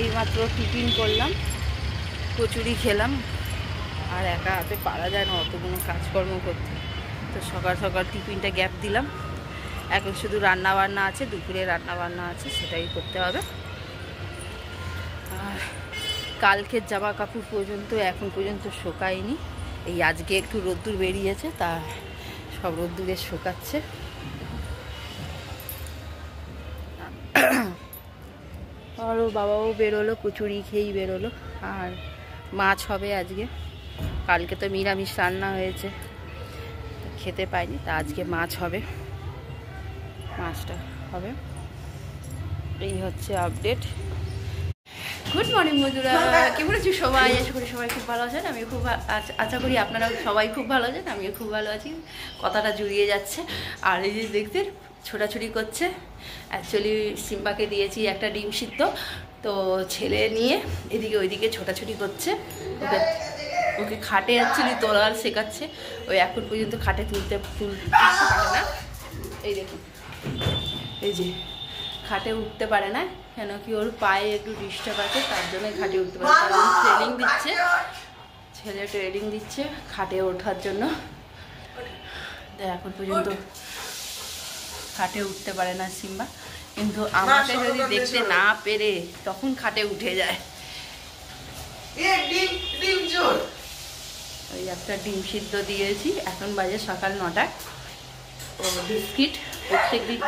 এইমাত্র টিফিন করলাম, কচুরি খেলাম। আর একা হাতে পারা যায় না অতগুলো কাজকর্ম করতে, তো সকাল সকাল টিফিনটা গ্যাপ দিলাম। এখন শুধু রান্না বান্না আছে, দুপুরে রান্না বান্না আছে, সেটাই করতে হবে। আর কালকের জামা কাপড় পর্যন্ত এখন পর্যন্ত শোকায়নি। এই আজকে একটু রোদ্দুর বেরিয়েছে, তা সব রোদ্দুরে শোকাচ্ছে। আরও বাবাও বেরোলো, কচুরি খেয়েই বেরোলো। আর মাছ হবে আজকে, কালকে তো নিরামিষ রান্না হয়েছে, খেতে পাইনি, তা আজকে মাছ হবে, মাছটা হবে। এই হচ্ছে আপডেট। গুড মর্নিং বন্ধুরা, কেমন আছি সবাই? আশা করি সবাই খুব ভালো আছেন। আমি খুব আশা করি আপনারাও সবাই খুব ভালো আছেন। আমিও খুব ভালো আছি, কথাটা জুড়িয়ে যাচ্ছে। আর এই যে দেখতে ছোটাছুটি করছে, অ্যাকচুয়ালি সিম্বাকে দিয়েছি একটা ডিম সিদ্ধ, তো ছেলে নিয়ে এদিকে ওইদিকে ছোটাছুটি করছে। ওকে খাটে অ্যাকচুয়ালি তোলার শেখাচ্ছে। ওই এখন পর্যন্ত খাটে তুলতে পারে না। এই দেখুন, এই যে খাটে উঠতে পারে না, কেন কি ওর পায়ে একটু ডিস্টার্ব আছে, তার জন্য খাটে উঠতে পারে। কারণ ট্রেনিং দিচ্ছে, ছেলে ট্রেনিং দিচ্ছে খাটে ওঠার জন্য। এখন পর্যন্ত খাটে উঠতে পারে না সিম্বা, কিন্তু আমাকে যদি দেখতে না পেরে তখন খাটে উঠে যায়। ওই একটা ডিম সিদ্ধ দিয়েছি, এখন বাজে সকাল 9টায়। ও বিস্কিট প্রত্যেক দিন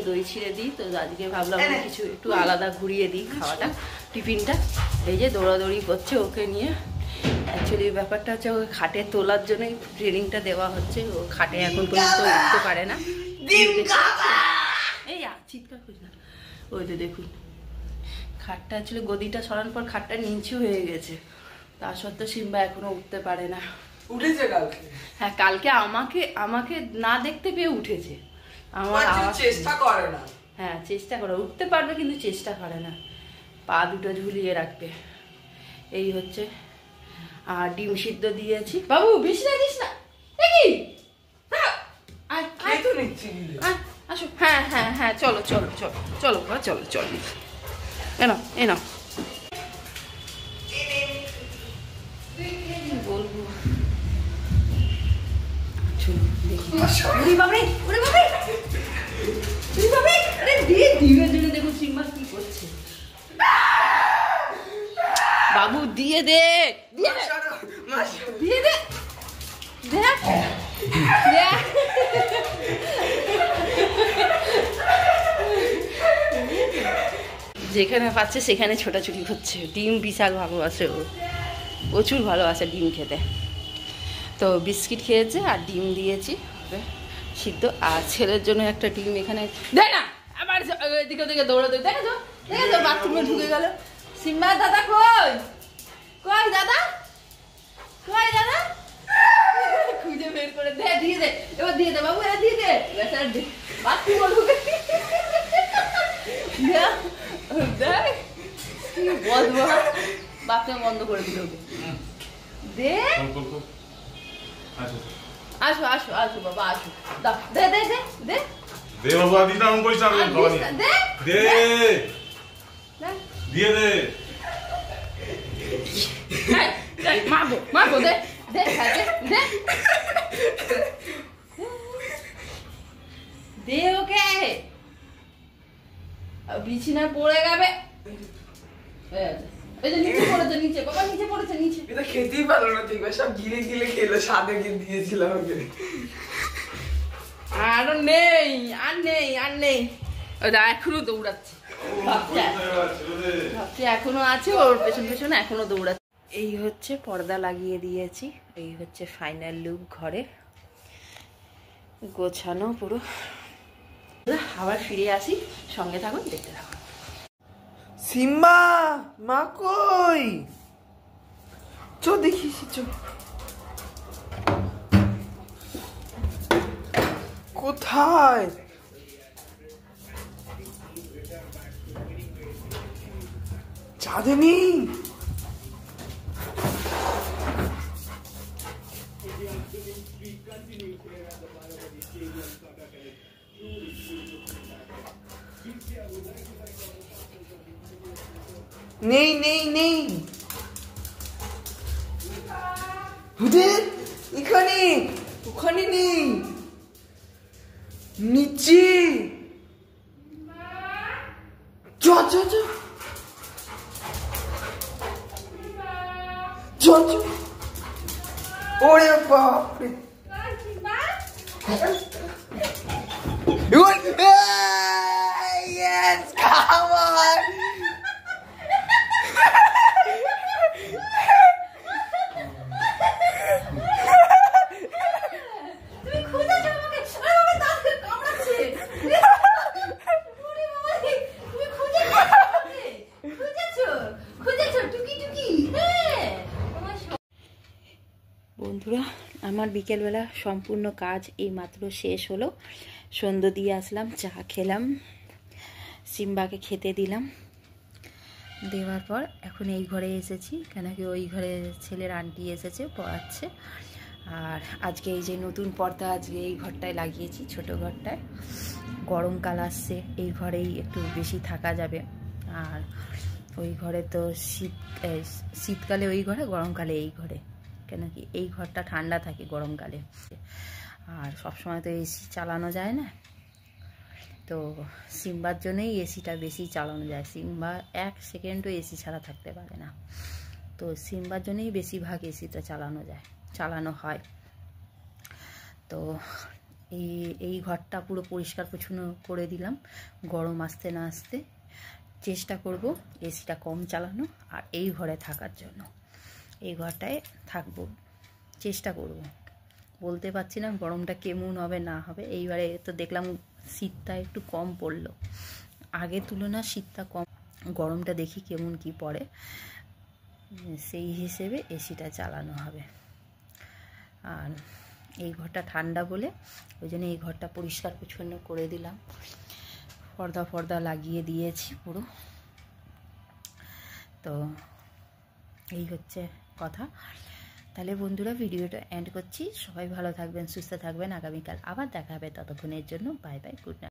দই ছিঁড়ে দিই, তো আজকে ভাবলাম কিছু একটু আলাদা ঘুরিয়ে দিই খাওয়াটা, টিফিনটা। এই যে দৌড়াদৌড়ি করছে ওকে নিয়ে। অ্যাকচুয়ালি ব্যাপারটা হচ্ছে ওকে খাটে তোলার জন্যই ট্রেনিংটা দেওয়া হচ্ছে। ও খাটে এখন পর্যন্ত উঠতে পারে না। এই চিৎকার করিস না। ওই তো দেখুন, খাটটা অ্যাকচুয়ালি গদিটা সরানোর পর খাটটা নিচু হয়ে গেছে, তা সত্ত্বেও সিম্বা এখনো উঠতে পারে না। উঠেছে কালকে? হ্যাঁ, কালকে আমাকে না দেখতে পেয়ে উঠেছে। আমার চেষ্টা করে না। হ্যাঁ, চেষ্টা করে উঠতে পারবে, কিন্তু চেষ্টা করে না, পা দুটো ঝুলিয়ে রাখবে। এই হচ্ছে। আর ডিম সিদ্ধ দিয়েছি। বাবু বেশি লাগিস না, দেখি আসো। হ্যাঁ হ্যাঁ হ্যাঁ, চলো চলো চলো চলো চলো চলো, এনো এনো বলবো। বাবু দিয়ে দে, দিয়ে দে, যেখানে পাচ্ছে সেখানে ছোটাছুটি করছে। ডিম বিশাল ভালোবাসে ও, প্রচুর ভালোবাসে ডিম খেতে। তো বিস্কিট খেয়েছে আর ডিম দিয়েছি সিদ্ধ। আর ছেলের জন্য একটা ডিম এখানে দেয় না, আবার এদিকে ওদিকে দৌড়াতে। দেখে তো বাথরুমে ঢুকে গেল। সিম্বা দাদা কই কই দাদা, কই দাদা, খুঁজে বের করে দে, দিয়ে দে, এবার দিয়ে দে বাবু, এবার দিয়ে দে। বাথরুমে ঢুকে দেখ কি বদমাশ, বাথরুম বন্ধ করে দিল ওকে। দে, আসো আসো আসো বাবা, আসো, দাও, দে দে দে দে দে বাবা, দিনা অন কইছ আমি খাওয়ানি দে দে দিয়ে দে। এই মারবো দে দে দে দে ওকে, বিছানায় পড়ে যাবে। এই যে নিচে পড়েছে, নিচে বাবা, নিচে পড়েছে, নিচে। এটা খেতেই পারলো না, ঠিক সব গিলে গিলে খেলো, সাদে গিয়ে দিয়েছিলাম ওকে। আর নেই ওটা এখনো দৌড়াচ্ছে, ভাবছি এখনো আছে ওর পেছনে এখনো দৌড়াচ্ছে। এই হচ্ছে পর্দা লাগিয়ে দিয়েছি, এই হচ্ছে ফাইনাল লুক ঘরে, গোছানো পুরো। আবার ফিরে আসি, সঙ্গে থাকুন, দেখতে থাকুন। সিম্বা মা কই? চো দেখিস, চো। কোথায়? চাঁদনি, নেই নেই নেই হুদের এখানে ওখানে নেই নিচে চ চ চ চ চ ওরে বাপরে Yes, come on! বন্ধুরা, আমার বিকেলবেলা সম্পূর্ণ কাজ এইমাত্র শেষ হলো। সন্ধ্যে দিয়ে আসলাম, চা খেলাম, সিম্বাকে খেতে দিলাম, দেওয়ার পর এখন এই ঘরে এসেছি, কেন কি ওই ঘরে ছেলের আন্টি এসেছে, পড়াচ্ছে। আর আজকে এই যে নতুন পর্দা আজকে এই ঘরটায় লাগিয়েছি, ছোট ঘরটায়। গরমকাল আসছে, এই ঘরেই একটু বেশি থাকা যাবে। আর ওই ঘরে তো শীতকালে ওই ঘরে, গরমকালে এই ঘরে, কেন কি এই ঘরটা ঠান্ডা থাকে গরমকালে। আর সবসময় তো এসি চালানো যায় না, তো সিম্বার জন্যই এসিটা বেশি চালানো যায়। সিম্বা 1 সেকেন্ডও এসি ছাড়া থাকতে পারে না, তো সিম্বার জন্যই বেশিরভাগ এসিটা চালানো হয়। তো এই ঘরটা পুরো পরিষ্কার পরিচ্ছন্ন করে দিলাম। গরম আসতে না আসতে চেষ্টা করব এসিটা কম চালানো, আর এই ঘরে থাকার জন্য এই ঘরটায় থাকবো, চেষ্টা করব। বলতে পারছি না গরমটা কেমন হবে না হবে। এইবারে তো দেখলাম শীতটা একটু কম পড়লো, আগের তুলনা শীতটা কম, গরমটা দেখি কেমন কি পড়ে, সেই হিসেবে এসিটা চালানো হবে। আর এই ঘরটা ঠান্ডা বলে ওই জন্য এই ঘরটা পরিষ্কার পরিচ্ছন্ন করে দিলাম, পর্দা লাগিয়ে দিয়েছি পুরো। তো এই হচ্ছে কথা। তাহলে বন্ধুরা, ভিডিওটা এন্ড করছি। সবাই ভালো থাকবেন, সুস্থ থাকবেন। আগামীকাল আবার দেখা হবে, ততক্ষণের জন্য বাই বাই, গুড নাইট।